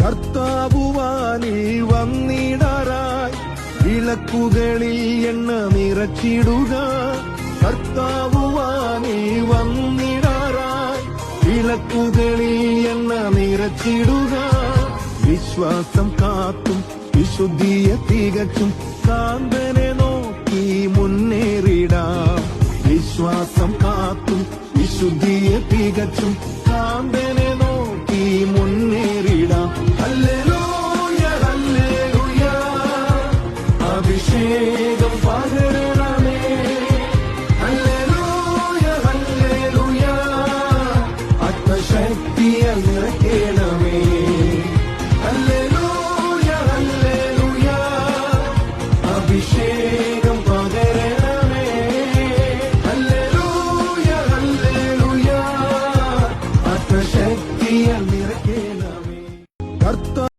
കർത്താവുവാനിൽ വന്നിടാറായി വിളക്കുകളിൽ എണ്ണ നിറച്ചിടുക. കർത്താവുവാനിൽ വന്നിടാറായി വിളക്കുകളിൽ എണ്ണ നിറച്ചിടുക. വിശ്വാസം കാത്തും വിശുദ്ധിയെ തികച്ചും കാന്തനെ നോക്കി മുന്നേറിടാം. വിശ്വാസം കാത്തും വിശുദ്ധിയെ തികച്ചും കാന്തനെ നോക്കി മുന്നേറിടാം. ഹല്ലേലൂയ ഹല്ലേലൂയ, അഭിഷേകം പകരണമേ. ഹല്ലേലൂയ ഹല്ലേലൂയ, ആത്മശക്തിയാൽ നിറയ്ക്കണമേ. ഹല്ലേലൂയ ഹല്ലേലൂയ, അഭിഷേകം പകരണമേ. ഹല്ലേലൂയ ഹല്ലേലൂയ, ആത്മശക്തിയാൽ നിറയ്ക്കണമേ.